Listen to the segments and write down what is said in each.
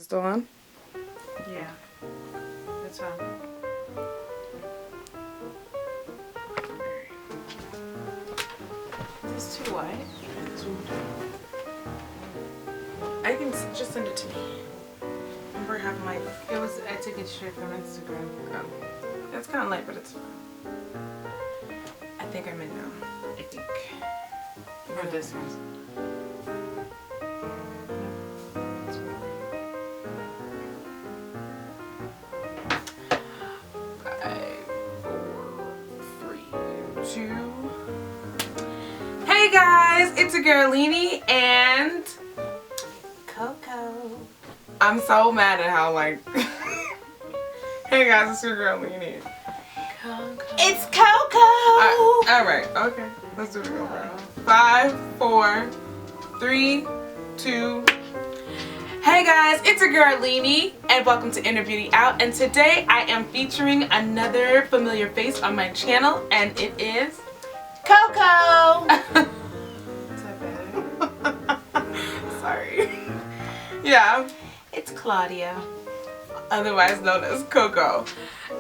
it still on? Yeah. That's on. Is this too white? I can just send it to me. Remember, have my. It was. I took it straight from Instagram. Oh, it's kind of light, but it's fine. I think I'm in now. I think. Or this one. 2. Hey guys, it's your girl Linnee and Coco. I'm so mad at how like hey guys, it's your girl Linnee. Coco. It's Coco. Alright, okay. Let's do it again. 5, 4, 3, 2. Hey guys, it's your girl Linnee and welcome to InnerBeautyOut, and today I am featuring another familiar face on my channel, and it is Coco. Is that better? Sorry. Yeah. It's Claudia. Otherwise known as Coco.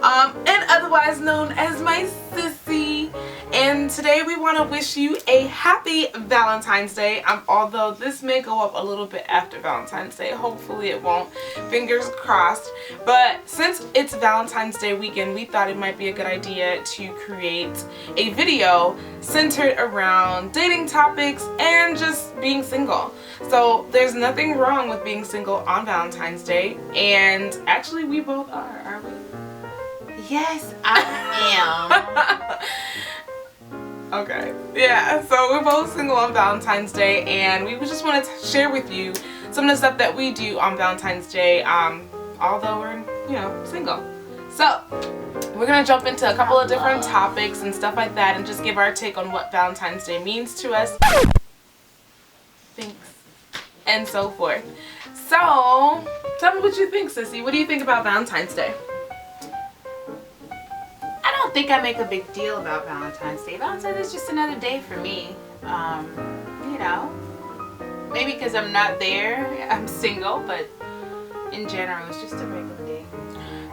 And otherwise known as my Sissy. And today we want to wish you a happy Valentine's Day. Although this may go up a little bit after Valentine's Day. Hopefully it won't. Fingers crossed. But since it's Valentine's Day weekend, we thought it might be a good idea to create a video centered around dating topics and just being single. So there's nothing wrong with being single on Valentine's Day. And actually we both are we? Yes, I am. Okay, yeah, so we're both single on Valentine's Day, and we just wanted to share with you some of the stuff that we do on Valentine's Day, although we're, single. So, we're going to jump into a couple of different topics and stuff like that, and just give our take on what Valentine's Day means to us. Thanks. And so forth. So, tell me what you think, Sissy. What do you think about Valentine's Day? I don't think I make a big deal about Valentine's Day. Valentine's is just another day for me. Maybe because I'm not there, I'm single, but in general, it's just a regular day.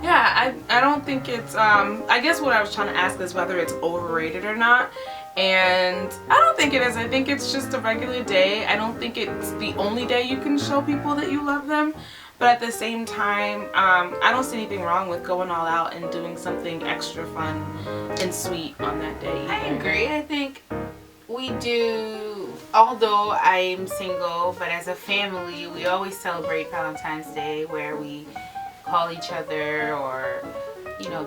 Yeah, I don't think it's, I guess what I was trying to ask is whether it's overrated or not. And I don't think it is. I think it's just a regular day. I don't think it's the only day you can show people that you love them. But at the same time, I don't see anything wrong with going all out and doing something extra fun and sweet on that day either. I agree. I think we do, although I'm single, but as a family, we always celebrate Valentine's Day where we call each other or,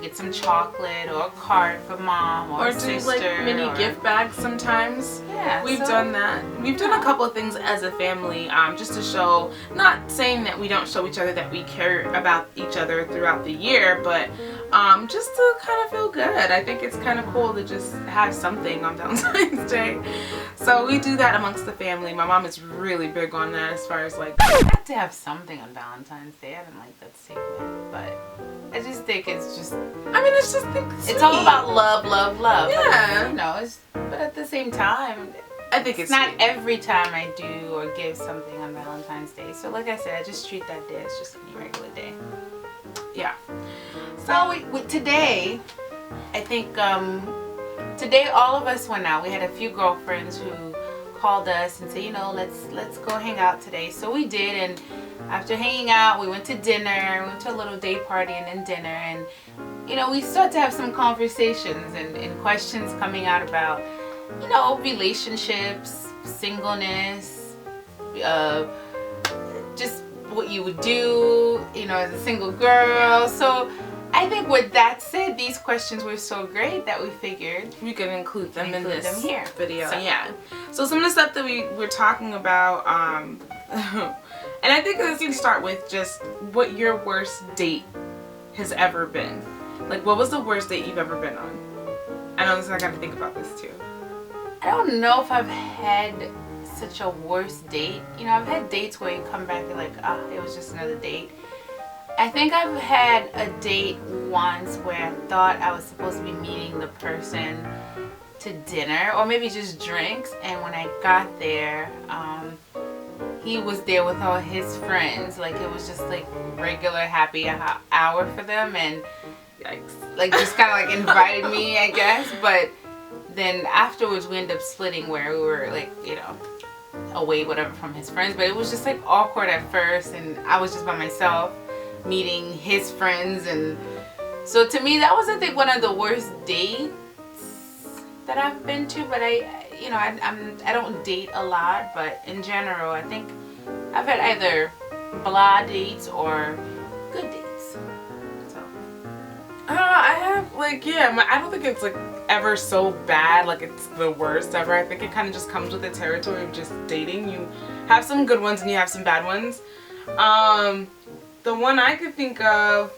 get some chocolate or a card for mom or sister. Do like mini gift bags sometimes. Yeah. We've done that. We've done a couple of things as a family just to show, not saying that we don't show each other that we care about each other throughout the year, but just to kind of feel good. I think it's kind of cool to just have something on Valentine's Day. So we do that amongst the family. My mom is really big on that as far as like... I have to have something on Valentine's Day. I didn't like that statement, but I just think it's just... it's just... It's all about love, love, love. Yeah. But at the same time, I think it's not sweet. every time I do or give something on Valentine's Day. So like I said, I just treat that day as just any regular day. Yeah. So today, I think today all of us went out. We had a few girlfriends who called us and said, let's go hang out today. So we did, and after hanging out, we went to dinner. We went to a little day party and then dinner, and we started to have some conversations and questions coming out about relationships, singleness, just what you would do, as a single girl. So I think with that said, these questions were so great that we figured we could include them in this here. video. So, yeah. So some of the stuff that we're talking about, and I think let's start with just what your worst date has ever been. Like, what was the worst date you've ever been on? I know I got to think about this too. I don't know if I've had such a worst date. I've had dates where you come back and like, it was just another date. I think I've had a date once where I thought I was supposed to be meeting the person to dinner or maybe just drinks, and when I got there, he was there with all his friends. Like it was just like regular happy hour for them, and Yikes. like just kind of like invited me, I guess. But then afterwards we ended up splitting where we were like, you know, away whatever from his friends. But it was just like awkward at first, and I was just by myself meeting his friends. And so to me that was, I think, one of the worst dates that I've been to. But I don't date a lot, but in general I think I've had either blah dates or good dates. So I have like, yeah, I don't think it's like ever so bad, like it's the worst ever. I think it kind of just comes with the territory of just dating. You have some good ones and you have some bad ones. The one I could think of,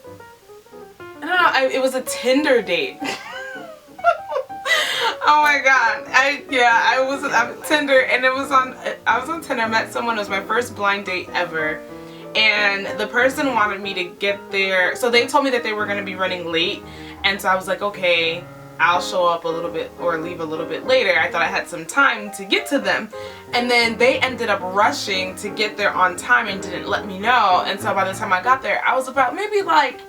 I don't know, it was a Tinder date. Oh my god. I was on Tinder, and I was on Tinder. I met someone. It was my first blind date ever, and the person wanted me to get there. So they told me that they were going to be running late, and so I was like, okay, I'll show up a little bit or leave a little bit later. I thought I had some time to get to them, and then they ended up rushing to get there on time and didn't let me know. And so by the time I got there, I was about maybe like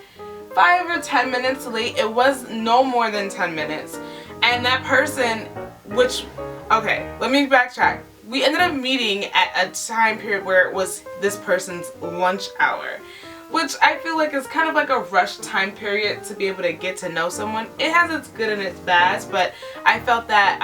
5 or 10 minutes late. It was no more than 10 minutes. And that person, okay, let me backtrack. We ended up meeting at a time period where it was this person's lunch hour, which I feel like is kind of like a rush time period to be able to get to know someone. It has its good and its bads, but I felt that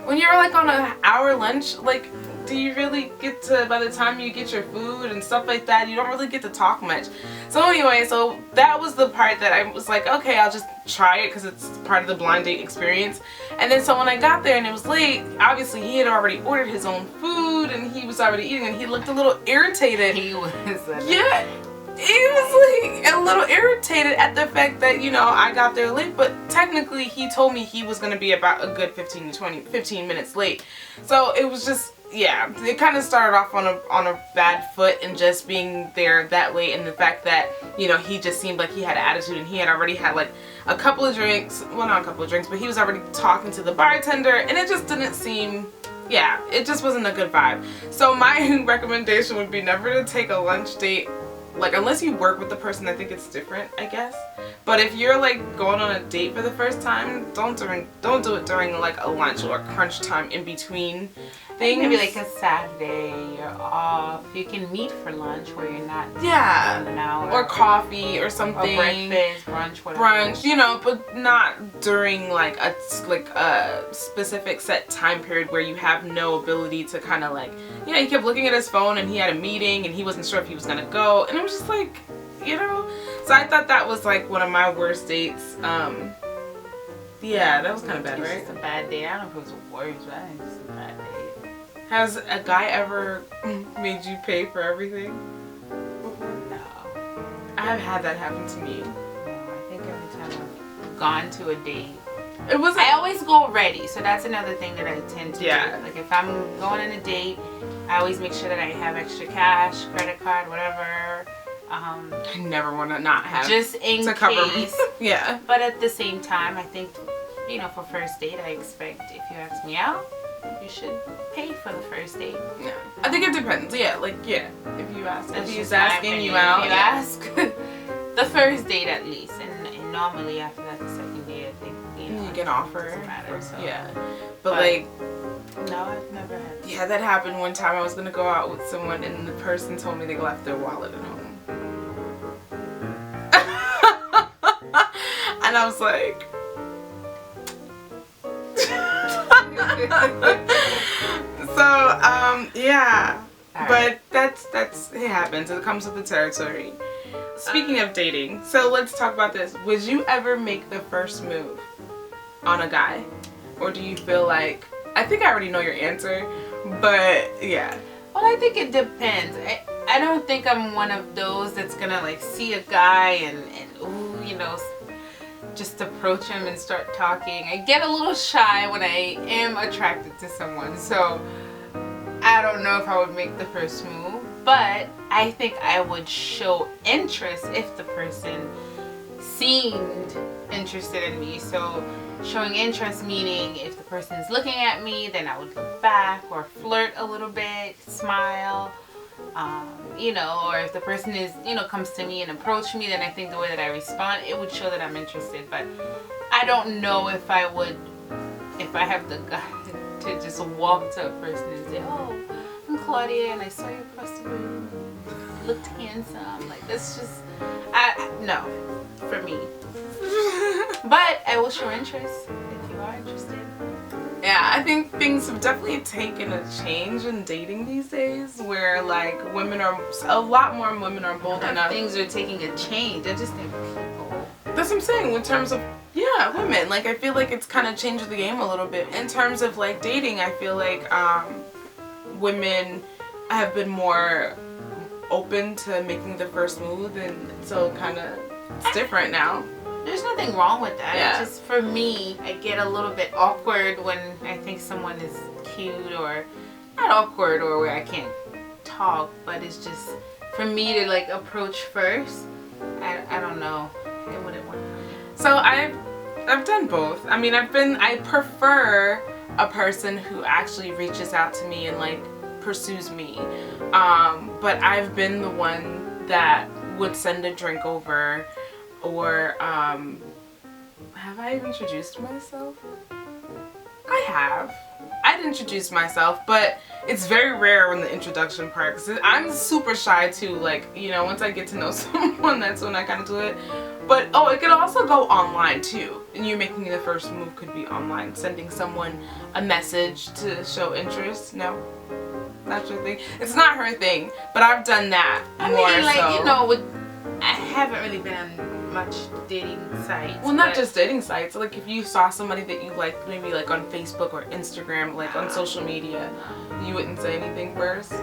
when you're like on an hour lunch, like, do you really get to, by the time you get your food and stuff like that, you don't really get to talk much. So anyway, so that was the part that I was like, okay, I'll just try it because it's part of the blind date experience. And then so when I got there and it was late, obviously he had already ordered his own food and he was already eating, and he looked a little irritated. he was Yeah, he was like a little irritated at the fact that, you know, I got there late, but technically he told me he was going to be about a good 15 minutes late. So it was just, yeah, it kind of started off on a bad foot, and just being there that late, and the fact that, you know, he just seemed like he had an attitude, and he had already had like a couple of drinks, well, not a couple of drinks, but he was already talking to the bartender, and it just didn't seem, yeah, it just wasn't a good vibe. So my recommendation would be never to take a lunch date, like, unless you work with the person. I think it's different, I guess. But if you're like going on a date for the first time, don't do it during like a lunch or crunch time in between things. Maybe like a Saturday, you're off, you can meet for lunch where you're not, yeah, an hour, or coffee or something, or breakfast, brunch, whatever. Brunch, you know, but not during like a specific set time period where you have no ability to kind of like, you know, he kept looking at his phone and he had a meeting and he wasn't sure if he was gonna go, and it was just like, you know. So I thought that was like one of my worst dates. Yeah, that was kind of bad, right? It's just a bad day. I don't know if it was a worst, but I think it's just a bad day. Has a guy ever made you pay for everything? No. I've had that happen to me. No, I think every time I've gone to a date, I always go ready, so that's another thing that I tend to do. Like if I'm going on a date, I always make sure that I have extra cash, credit card, whatever. I never want to not have, just in to case. Yeah. But at the same time, I think, you know, for first date, I expect if you ask me out, you should pay for the first date. Yeah. I think it depends. Yeah, like, yeah. If you ask, if he's my asking opinion. you out, If you ask, the first date at least, and normally after that, the second date, I think, you know, you can offer. Doesn't matter, so. Yeah. But like, no, I've never had. Yeah, that happened one time. I was gonna go out with someone, and the person told me they left their wallet at home. And I was like, so yeah, but that's it happens. It comes with the territory. Speaking of dating, so let's talk about this. Would you ever make the first move on a guy, or do you feel like, I think I already know your answer, but yeah. Well, I think it depends. I don't think I'm one of those that's gonna like see a guy and ooh, you know, just approach him and start talking. I get a little shy when I am attracted to someone, so I don't know if I would make the first move, but I think I would show interest if the person seemed interested in me. So showing interest meaning if the person is looking at me, then I would look back or flirt a little bit, smile, you know, or if the person is, you know, comes to me and approach me, then I think the way that I respond, it would show that I'm interested. But I don't know if I would, if I have the guts to just walk to a person and say, oh, I'm Claudia and I saw you across the room, you looked handsome. Like, that's just, no, for me. But I will show interest if you are interested. Yeah, I think things have definitely taken a change in dating these days, where like women are, a lot more women are bold enough. Things are taking a change. I just think people. That's what I'm saying in terms of, yeah, women. Like, I feel like it's kind of changed the game a little bit. In terms of like dating, I feel like women have been more open to making the first move, and so kind of it's different now. There's nothing wrong with that. Yeah. It's just for me, I get a little bit awkward when I think someone is cute, or not awkward or where I can't talk, but it's just for me to like approach first. I don't know. It wouldn't work for me. So I've done both. I mean, I prefer a person who actually reaches out to me and like pursues me. But I've been the one that would send a drink over, or have I introduced myself? I have. I'd introduce myself, but it's very rare in the introduction part, because I'm super shy too. Like, you know, once I get to know someone, that's when I kind of do it. But oh, it could also go online too, and you making the first move could be online, sending someone a message to show interest. No, not your thing. It's not her thing, but I've done that. I mean, like, you know, I haven't really been on much dating sites. Well, not just dating sites. Like, if you saw somebody that you liked, maybe like on Facebook or Instagram, like on social media, you wouldn't say anything first.